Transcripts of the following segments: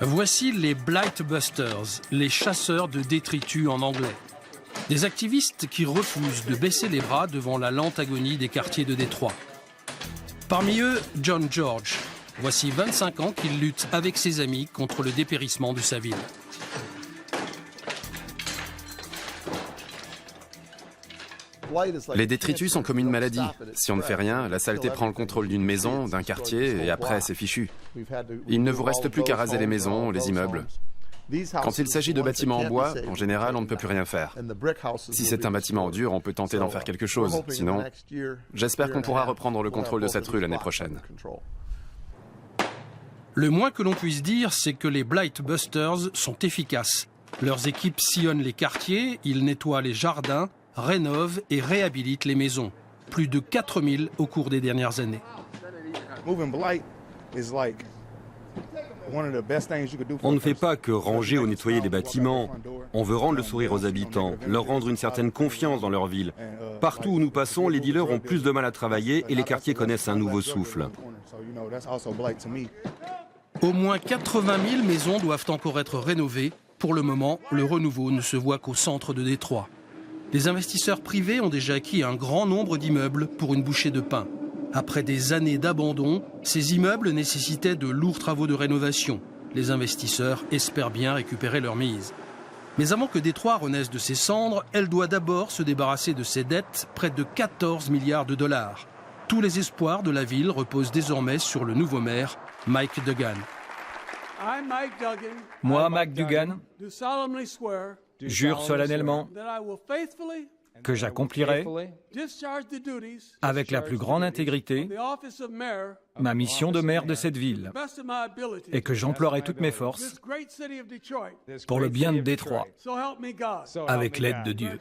Voici les Blightbusters, les chasseurs de détritus en anglais. Des activistes qui refusent de baisser les bras devant la lente agonie des quartiers de Détroit. Parmi eux, John George. Voici 25 ans qu'il lutte avec ses amis contre le dépérissement de sa ville. Les détritus sont comme une maladie. Si on ne fait rien, la saleté prend le contrôle d'une maison, d'un quartier, et après, c'est fichu. Il ne vous reste plus qu'à raser les maisons, les immeubles. Quand il s'agit de bâtiments en bois, en général, on ne peut plus rien faire. Si c'est un bâtiment en dur, on peut tenter d'en faire quelque chose. Sinon, j'espère qu'on pourra reprendre le contrôle de cette rue l'année prochaine. Le moins que l'on puisse dire, c'est que les Blightbusters sont efficaces. Leurs équipes sillonnent les quartiers, ils nettoient les jardins, rénovent et réhabilitent les maisons. Plus de 4000 au cours des dernières années. On ne fait pas que ranger ou nettoyer des bâtiments. On veut rendre le sourire aux habitants, leur rendre une certaine confiance dans leur ville. Partout où nous passons, les dealers ont plus de mal à travailler et les quartiers connaissent un nouveau souffle. Au moins 80 000 maisons doivent encore être rénovées. Pour le moment, le renouveau ne se voit qu'au centre de Détroit. Les investisseurs privés ont déjà acquis un grand nombre d'immeubles pour une bouchée de pain. Après des années d'abandon, ces immeubles nécessitaient de lourds travaux de rénovation. Les investisseurs espèrent bien récupérer leur mise. Mais avant que Détroit renaisse de ses cendres, elle doit d'abord se débarrasser de ses dettes, près de 14 milliards de dollars. Tous les espoirs de la ville reposent désormais sur le nouveau maire, Mike Duggan. Moi, Mike Duggan, jure solennellement que j'accomplirai avec la plus grande intégrité ma mission de maire de cette ville et que j'emploierai toutes mes forces pour le bien de Détroit, avec l'aide de Dieu.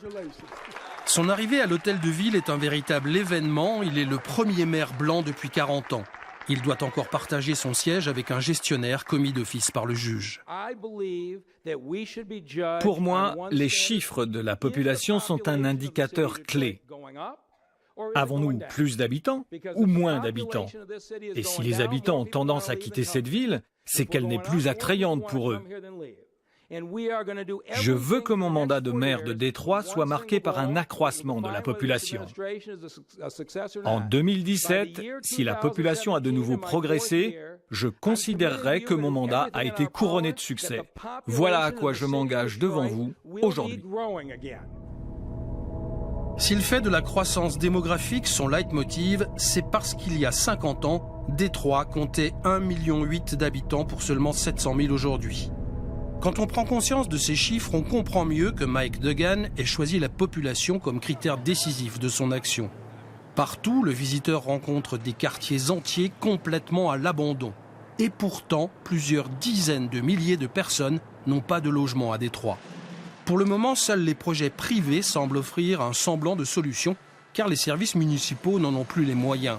Son arrivée à l'hôtel de ville est un véritable événement. Il est le premier maire blanc depuis 40 ans. Il doit encore partager son siège avec un gestionnaire commis d'office par le juge. Pour moi, les chiffres de la population sont un indicateur clé. Avons-nous plus d'habitants ou moins d'habitants? Et si les habitants ont tendance à quitter cette ville, c'est qu'elle n'est plus attrayante pour eux. Je veux que mon mandat de maire de Détroit soit marqué par un accroissement de la population. En 2017, si la population a de nouveau progressé, je considérerai que mon mandat a été couronné de succès. Voilà à quoi je m'engage devant vous aujourd'hui. S'il fait de la croissance démographique son leitmotiv, c'est parce qu'il y a 50 ans, Détroit comptait 1,8 million d'habitants pour seulement 700 000 aujourd'hui. Quand on prend conscience de ces chiffres, on comprend mieux que Mike Duggan ait choisi la population comme critère décisif de son action. Partout, le visiteur rencontre des quartiers entiers complètement à l'abandon. Et pourtant, plusieurs dizaines de milliers de personnes n'ont pas de logement à Détroit. Pour le moment, seuls les projets privés semblent offrir un semblant de solution, car les services municipaux n'en ont plus les moyens.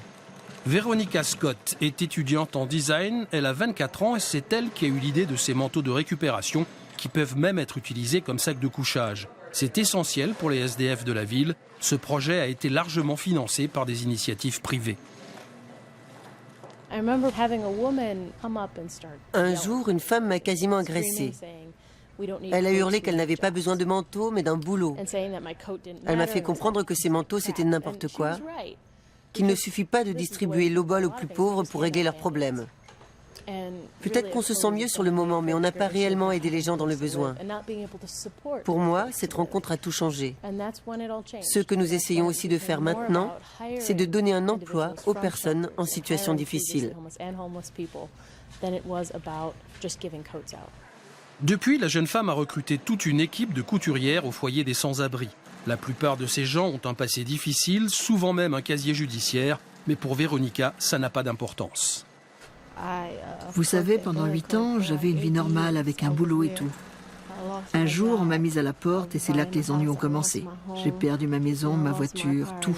Veronica Scott est étudiante en design, elle a 24 ans et c'est elle qui a eu l'idée de ces manteaux de récupération qui peuvent même être utilisés comme sacs de couchage. C'est essentiel pour les SDF de la ville. Ce projet a été largement financé par des initiatives privées. Un jour, une femme m'a quasiment agressée. Elle a hurlé qu'elle n'avait pas besoin de manteau, mais d'un boulot. Elle m'a fait comprendre que ces manteaux, c'était n'importe quoi, qu'il ne suffit pas de distribuer l'obol aux plus pauvres pour régler leurs problèmes. Peut-être qu'on se sent mieux sur le moment, mais on n'a pas réellement aidé les gens dans le besoin. Pour moi, cette rencontre a tout changé. Ce que nous essayons aussi de faire maintenant, c'est de donner un emploi aux personnes en situation difficile. Depuis, la jeune femme a recruté toute une équipe de couturières au foyer des sans-abri. La plupart de ces gens ont un passé difficile, souvent même un casier judiciaire, mais pour Veronica, ça n'a pas d'importance. Vous savez, pendant 8 ans, j'avais une vie normale avec un boulot et tout. Un jour, on m'a mise à la porte et c'est là que les ennuis ont commencé. J'ai perdu ma maison, ma voiture, tout.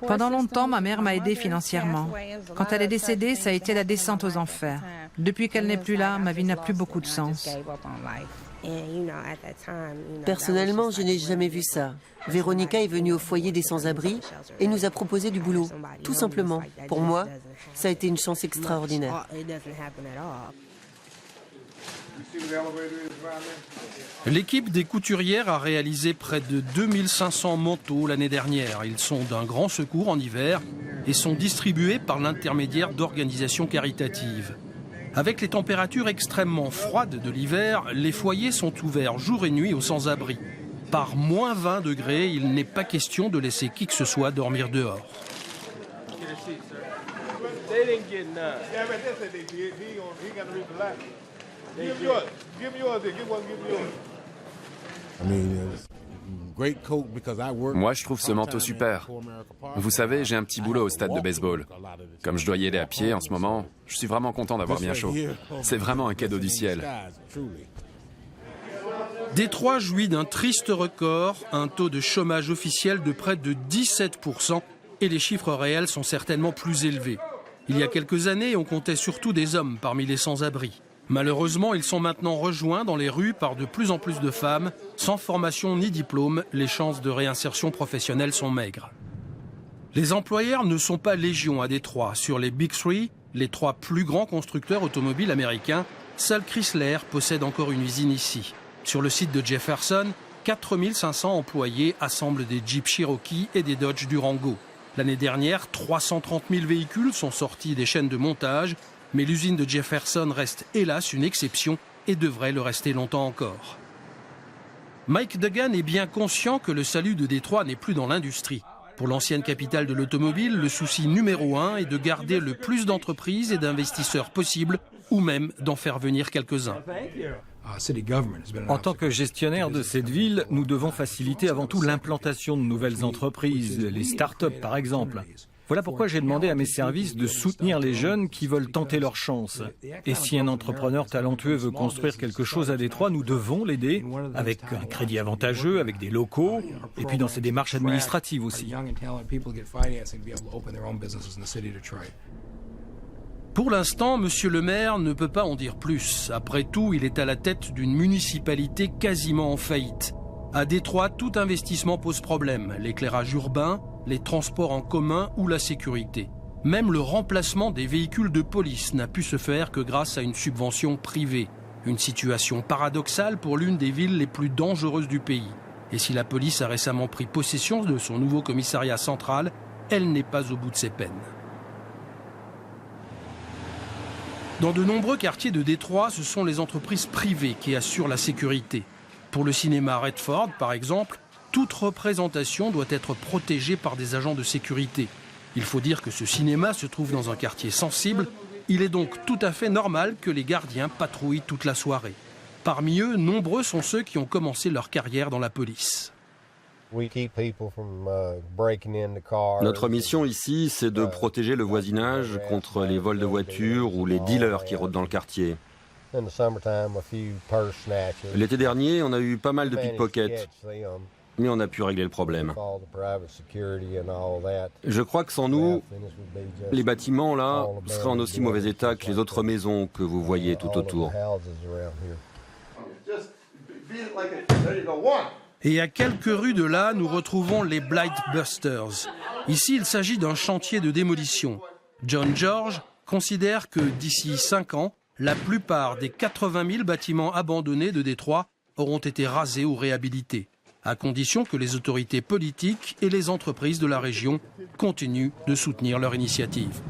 Pendant longtemps, ma mère m'a aidée financièrement. Quand elle est décédée, ça a été la descente aux enfers. Depuis qu'elle n'est plus là, ma vie n'a plus beaucoup de sens. Personnellement, je n'ai jamais vu ça. Véronica est venue au foyer des sans-abri et nous a proposé du boulot. Tout simplement. Pour moi, ça a été une chance extraordinaire. L'équipe des couturières a réalisé près de 2500 manteaux l'année dernière. Ils sont d'un grand secours en hiver et sont distribués par l'intermédiaire d'organisations caritatives. Avec les températures extrêmement froides de l'hiver, les foyers sont ouverts jour et nuit aux sans-abri. Par moins 20 degrés, il n'est pas question de laisser qui que ce soit dormir dehors. Moi, je trouve ce manteau super. Vous savez, j'ai un petit boulot au stade de baseball. Comme je dois y aller à pied en ce moment, je suis vraiment content d'avoir bien chaud. C'est vraiment un cadeau du ciel. Détroit jouit d'un triste record, un taux de chômage officiel de près de 17%, et les chiffres réels sont certainement plus élevés. Il y a quelques années, on comptait surtout des hommes parmi les sans-abri. Malheureusement, ils sont maintenant rejoints dans les rues par de plus en plus de femmes. Sans formation ni diplôme, les chances de réinsertion professionnelle sont maigres. Les employeurs ne sont pas légion à Détroit. Sur les Big Three, les 3 plus grands constructeurs automobiles américains, seul Chrysler possède encore une usine ici. Sur le site de Jefferson, 4500 employés assemblent des Jeep Cherokee et des Dodge Durango. L'année dernière, 330 000 véhicules sont sortis des chaînes de montage, mais l'usine de Jefferson reste hélas une exception et devrait le rester longtemps encore. Mike Duggan est bien conscient que le salut de Détroit n'est plus dans l'industrie. Pour l'ancienne capitale de l'automobile, le souci numéro 1 est de garder le plus d'entreprises et d'investisseurs possible, ou même d'en faire venir quelques-uns. En tant que gestionnaire de cette ville, nous devons faciliter avant tout l'implantation de nouvelles entreprises, les start-up par exemple. Voilà pourquoi j'ai demandé à mes services de soutenir les jeunes qui veulent tenter leur chance. Et si un entrepreneur talentueux veut construire quelque chose à Détroit, nous devons l'aider avec un crédit avantageux, avec des locaux, et puis dans ses démarches administratives aussi. Pour l'instant, monsieur le maire ne peut pas en dire plus. Après tout, il est à la tête d'une municipalité quasiment en faillite. À Détroit, tout investissement pose problème. L'éclairage urbain, les transports en commun ou la sécurité. Même le remplacement des véhicules de police n'a pu se faire que grâce à une subvention privée. Une situation paradoxale pour l'une des villes les plus dangereuses du pays. Et si la police a récemment pris possession de son nouveau commissariat central, elle n'est pas au bout de ses peines. Dans de nombreux quartiers de Détroit, ce sont les entreprises privées qui assurent la sécurité. Pour le cinéma Redford, par exemple, toute représentation doit être protégée par des agents de sécurité. Il faut dire que ce cinéma se trouve dans un quartier sensible. Il est donc tout à fait normal que les gardiens patrouillent toute la soirée. Parmi eux, nombreux sont ceux qui ont commencé leur carrière dans la police. Notre mission ici, c'est de protéger le voisinage contre les vols de voitures ou les dealers qui rôdent dans le quartier. L'été dernier, on a eu pas mal de pickpockets, mais on a pu régler le problème. Je crois que sans nous, les bâtiments là seraient en aussi mauvais état que les autres maisons que vous voyez tout autour. Et à quelques rues de là, nous retrouvons les Blight Busters. Ici, il s'agit d'un chantier de démolition. John George considère que d'ici 5 ans, la plupart des 80 000 bâtiments abandonnés de Détroit auront été rasés ou réhabilités, à condition que les autorités politiques et les entreprises de la région continuent de soutenir leur initiative.